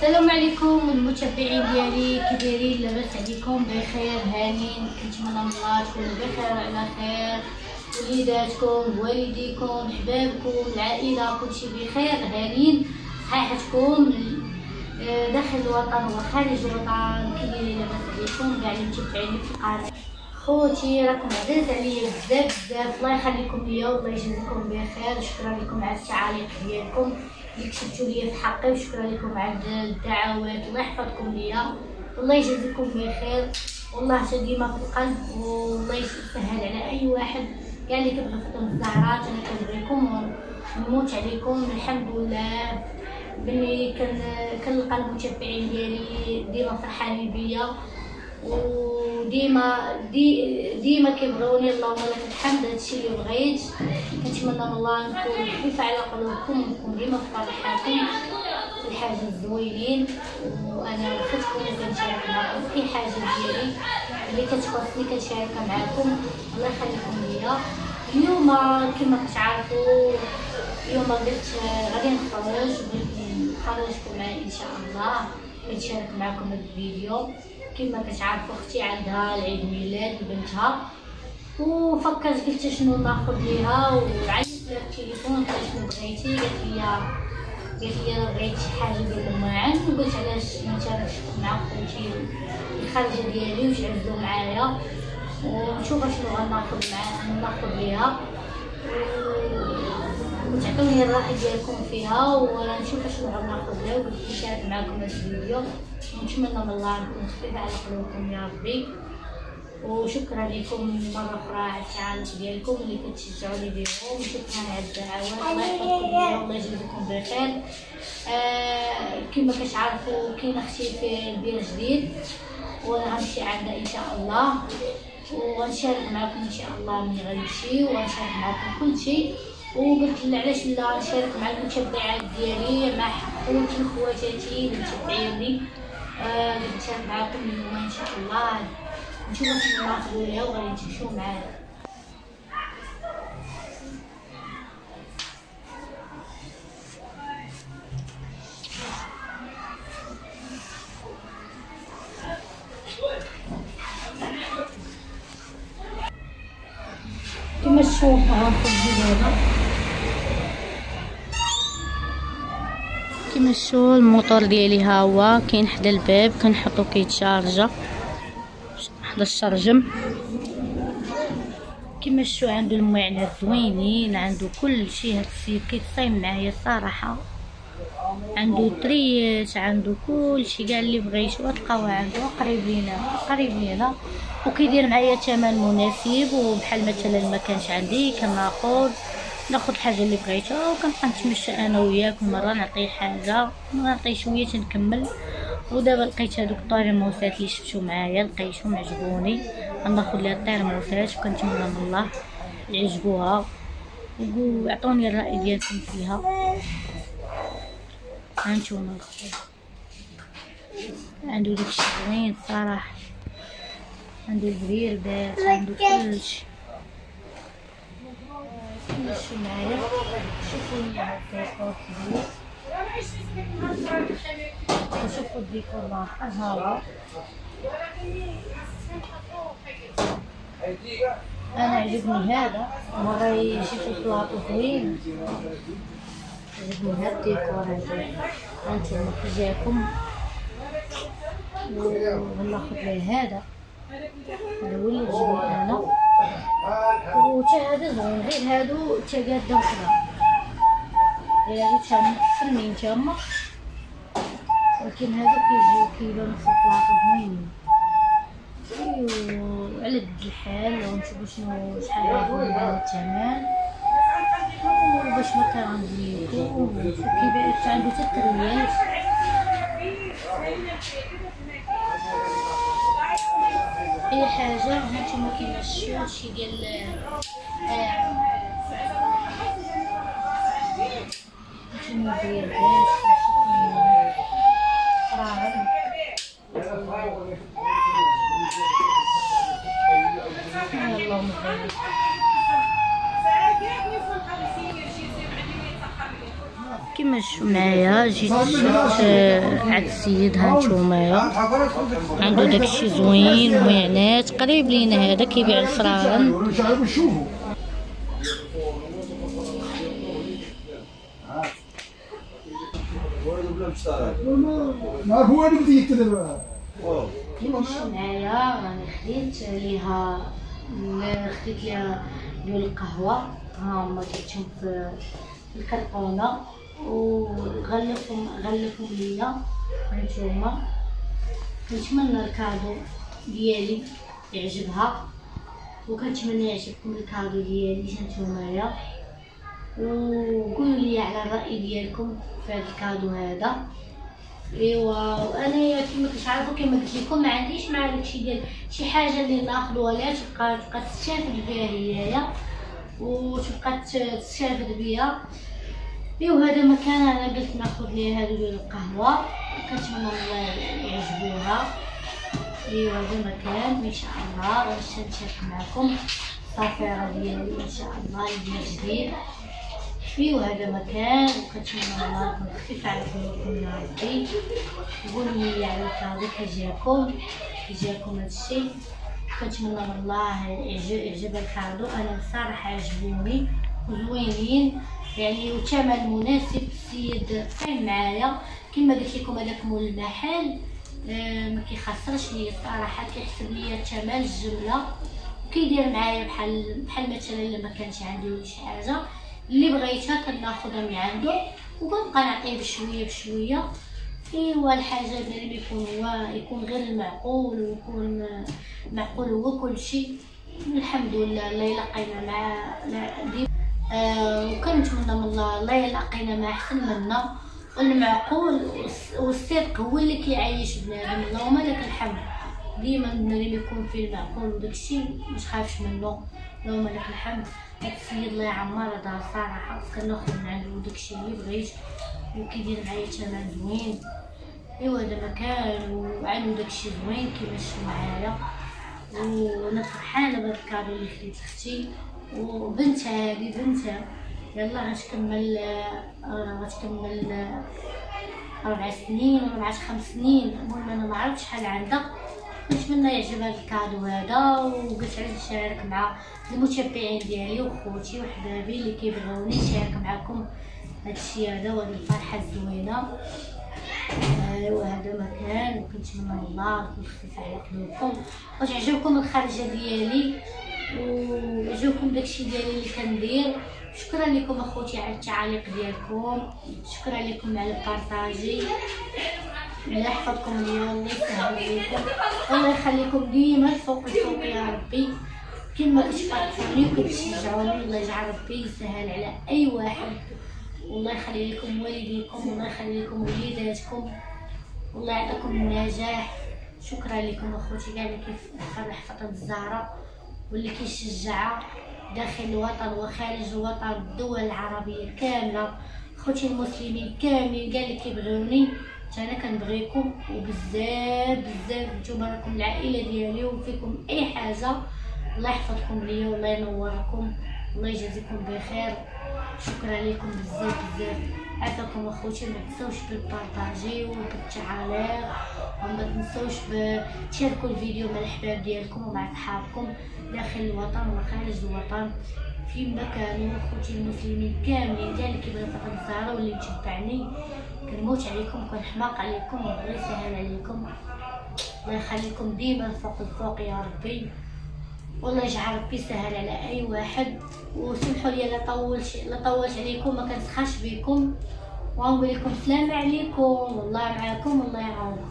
السلام عليكم المتابعين ديالي، كي دايرين؟ لاباس عليكم؟ بخير هانين؟ كنتمنى من الله تكونوا بخير على خير، وليداتكم والديكم حبابكم العائله كلشي بخير هانين صحيحتكم داخل الوطن وخارج الوطن. كي دايرين؟ لاباس عليكم كاع اللي متابعيني في القناه. خوتي راكم عزاز عليا بزاف بزاف، الله يخليكم ليا والله يجازيكم بخير. شكرا لكم على التعاليق ديالكم اللي كتبتوا ليا في حقي، وشكرا لكم على الدعوات. الله يحفظكم ليا والله يجازيكم بخير، والله حتى ديما في القلب، والله يسهل على اي واحد كاع اللي كيبغي فاطمه الزهراء. انا كنبغيكم ونموت عليكم. الحمد لله بلي كنلقى المتابعين ديالي ديما فرحانين بيا، وديما كيبغيوني. اللهم لك الحمد، هادشي اللي بغيت. كنتمنى من الله نكون خفيفه على قلوبكم ونكون ديما في فرحاتكم في الحاجه الزوينين، وانا وقفتكم وكنشارك معكم في اي حاجه ديالي اللي كتخصني كنشاركها معكم. الله يخليكم ليا. اليوم كما كتعرفوا اليوم قلت غادي نخرج، بغيت نخرجكم معايا ان شاء الله، كنشارك معكم هذا الفيديو. كما كتعرفوا اختي عندها العيد ميلاد لبنتها، وفكرت قلت شنو ناخذ ليها، وعيطت لها في التليفون قالت شنو بغيتي، قالت لي بغيت شي حاجه ديال الماعن، وقلت علاش نشارك مع خوتي الخارجه ديالي وتعزلوا معايا ونشوف شنو ناخذ ليها، وتعطوني الراي ديالكم فيها ونشوف شنو غناخذ لها. وقلت نشارك معكم هذا الفيديو، ونتمنى من الله نكون خفيفه على قلوبكم يا ربي. وشكرا لكم مره اخرى على التعاليق ديالكم اللي كتشجعوني بهم، وشكرا على الدعوات. الله يحفظكم ليا والله يجزيكم بخير. كما كتعرفوا كاين اختي في البير جديد، وانا غنمشي عندها ان شاء الله، وغنشارك معكم ان شاء الله ملي غنمشي، وغنشارك معكم كل شيء. وقلت علاش لا نشارك مع المتابعات ديالي، مع خوتي خواتاتي اللي متابعيني. نشارك معكم اليوم ان شاء الله، نشوفوا شنو ناخذوا ليها وغادي نمشيو معاها. كما تشوفوا كما تشوفوا الموتور ديالي ها هو كاين حدا الباب، كنحطو كيتشارجا حدا الشرجم. كما تشوفوا عنده المعلات زوينين، عنده كل شيء. هاد السيد كيتصايم معايا الصراحه، عنده طريات، عنده كل شيء كاع اللي بغيتو تلقاوه عنده قريب لينا، وكيدير معايا ثمن مناسب. وبحال مثلا ما كانش عندي كناخذ الحاجه اللي بغيتها، وكنبقى نتمشى انا وياك، مره نعطيه حاجه نعطيه شويه تنكمل. ودابا لقيت هذوك الطيرموسات اللي شفتو معايا، لقيتهم عجبوني، غناخذ ليها الطيرموسات، وكنتمنى من الله يعجبوها ويعطوني الراي ديالكم فيها. هانتوما الخوت عنده داكشي زوين الصراحه، عنده البريردات، عنده كلشي معايا. شوفوا هاد الديكور كبير، شوفوا الديكور لاحظ ها انا عجبني هذا، مرة يجي في بلاطو زوين. عجبني هاد الديكور هذا، هانتوما كيجيكم. وناخذ ليه هذا هو اللي عجبني انا، وتا هذا زوين. غير هادو تقاداو كدا، غير هادو فنين تما، ولكن هادو كيجيو كيبانو في البلاطو زوينين. وعلى قد الحال ونشوفو شحال غادي الثمن، وباش ما كنغنيكم كيبان عنده حتى التريات. اي حاجه هانتوما كاين الشي ديال هانتوما ديال راهم اللهم بارك. كما شو معايا جيت عند السيد هانتومايا عنده داكشي زوين ومعنات قريب لينا هذا كيبيع الفرارن. شو معايا راني خديت ليها ديال القهوه، ها هما درتهم في الكرتونه وغلفهم ليا هانتوما. كنتمنى الكادو ديالي يعجبها وكنتمنى يعجبكم الكادو ديالي هانتومايا، وقولوا لي على الراي ديالكم في هذا الكادو هذا. ايوا انا كما كتعرفوا كما قلت لكم ما عنديش مع داكشي ديال شي حاجه اللي ناخذوها لا تبقى تستافد بها هيايا وتبقى تستافد بها. ايوا هذا مكان انا قلت ناخذ ليها هادو ديال القهوه، كنتمنى الله يعجبوها. ايوا هذا مكان ان شاء الله باش نشارك معكم الصفيره ديالي ان شاء الله اللي جديد. ايوا هذا مكان وكنتمنى الله يكون خفيف على قلوبكم يا ربي. قولوا لي على الكادو كيجاكم هادشي، كنتمنى من الله يعجب الكادو. انا بصراحه عجبوني وزوينين يعني وثمن مناسب. السيد فاهم معايا كما قلت لكم هذاك مول المحل ما كيخسرش ليا الصراحه، كيحسب ليا الثمن الجمله وكيدير معايا بحال مثلا الا ما كانش عندي شي حاجه اللي بغيتها كناخذها من عنده وكنبقى نعطيه بشويه. ايوا الحاجه ديالي يكون غير المعقول ويكون معقول هو كلشي. الحمد لله الله يلقينا مع وكنتمنى من الله يلقينا مع احسن منا. والمعقول والصدق هو اللي كيعيش بنادم، اللهم لك الحمد. ديما بنادم يكون فيه المعقول وداكشي ما تخافش منه، اللهم لك الحمد. هاد السيد الله يعمر دار صراحه كناخذ من عنده داكشي اللي بغيت وكيدير معايا ثمن زوين. ايوا هذا مكان وعنده داكشي زوين كيما شفتوا معايا، وانا فرحانه بهاد الكادو اللي خديت اختي وبنتها. هذه بنتها يلا غتكمل 4 سنين ولا 5 سنين، المهم انا ما عرفتش شحال عندها. نتمنى يعجب هذا الكادو هذا وقلت عايز نشارك مع المتابعين ديالي وخوتي وحبابي اللي كيبغيوني نشارك معكم هذا الشيء هذا وهذه الفرحه الزوينه. وهذا مكان وكنتمنى من الله يكون خفيف على قلوبكم وتعجبكم الخرجه ديالي ويعجبكم داكشي ديالي اللي كندير. شكرا لكم اخوتي على التعاليق ديالكم، شكرا لكم على البارطاجي. الله يحفظكم ليا والله يسهل عليكم، الله يخليكم ديما الفوق يا ربي. كيما كتفرحوني وكتشجعوني الله يجعل ربي يسهل على اي واحد، والله يخلي لكم والديكم والله يخلي لكم وليداتكم والله يعطيكم النجاح. شكرا لكم اخوتي كاع اللي كيفرح فاطمه الزهراء واللي كيشجعها داخل الوطن وخارج الوطن، الدول العربيه كامله، خوتي المسلمين كاملين كاع اللي كيبغيوني انا كنبغيكم وبزاف نتوما راكم العائله ديالي وفيكم اي حاجه. الله يحفظكم ليا والله ينوركم الله يجازيكم بخير. شكرا لكم بزاف عافاكم اخوتي. ما تنساوش بالبارطاجي وبالتعاليق وما تنساوش تشاركوا الفيديو مع الحباب ديالكم ومع صحابكم داخل الوطن وخارج الوطن فيما كانوا. اخوتي المسلمين كاملين كاع اللي كيبغي فاطمه الزهراء واللي متبعني كنموت عليكم كنحماق عليكم والله يسهل عليكم. الله يخليكم ديما الفوق يا ربي، والله يجعل ربي يسهل على اي واحد. وسمحوا لي لا طولت عليكم ما كنسخاش بكم ونقول لكم السلام عليكم والله معاكم والله يعاونكم.